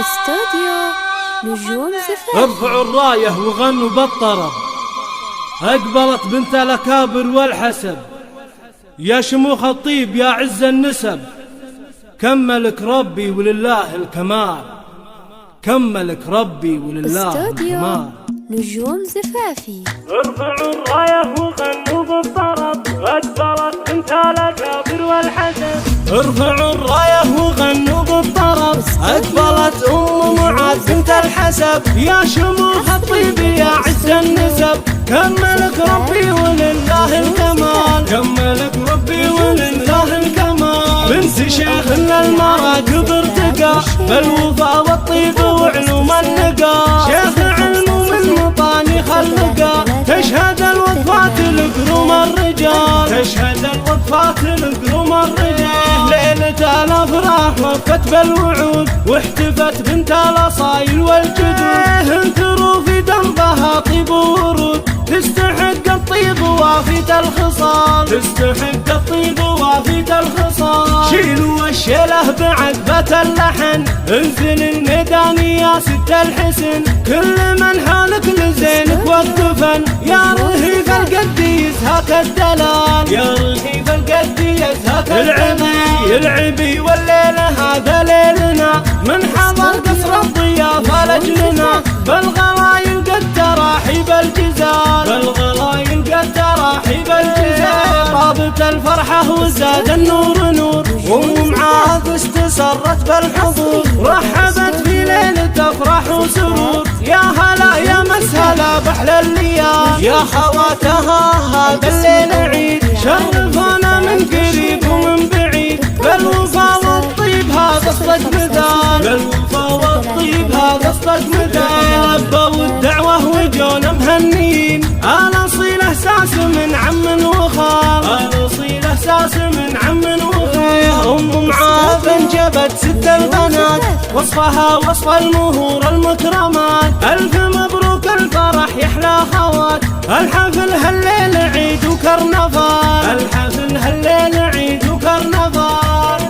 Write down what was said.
استوديو نجوم زفاف. ارفعوا الراية وغنوا بالطرب، اقبلت بنت الاكابر والحسب، يا شموخ الطيب يا عز النسب، كملك ربي ولله الكمال، كملك ربي ولله الكمال. نجوم زفافي. ارفعوا الراية وغنوا بالطرب، اقبلت بنت الاكابر والحسب. ارفعوا الراية وغنوا بالطرب، اقبلت معاذ بنت الحسب، يا شموخ الطيب يا عز النسب، كملك ربي ولله الكمال، كملك ربي ولله الكمال. بنت شيخ المراكب ارتقى بالوفا والطيب وعلوم النقا، شيخ علم من مطاني خلقا، تشهد الوقفات لقروم الرجال، تشهد الوقفات لقروم الرجال. ليلة الافراح وفت بالوعود، واحتفت بنت الاصايل والجدود، انثروا في دربها طيب ورود، تستحق الطيب وافية الخصال، تستحق الطيب وافية الخصال. شيلوا الشيله بعذبة اللحن، انزل الميدان يا ست الحسن، كل من حالك لزينك وقفن، يا رهيف القد يزهق الدلال، يا رهيف القد يزهق العبي العبي. والليلة هذا ليلنا، من حضر قصر الضيافة لجلنا، بالغلايل قد تراحيب الجزال، بالغلايل قد تراحيب الجزال. طابت الفرحة وزاد النور نور، ومعاذ استسرت بالحضور، رحبت في ليلة افراح وسرور، يا هلا يا مسهلا بحلى الليال، يا خواتها هذا الليل عيد، شرفونا من قريب ومن بعيد، بالوفا والطيب هذا اصدق مثال، بالوفا والطيب هذا اصدق مثال. لبوا الدعوة وجونا مهنيين، الاصيل احساس من عم وخال، الاصيل احساس من عم وخال. ام معاذ انجبت ست البنات، وصفها وصف المهور المكرمات، الف مبروك الفرح يحلى خوات، الحفل هالليل عيد وكرنفال، الحفل هالليل عيد وكرنفال.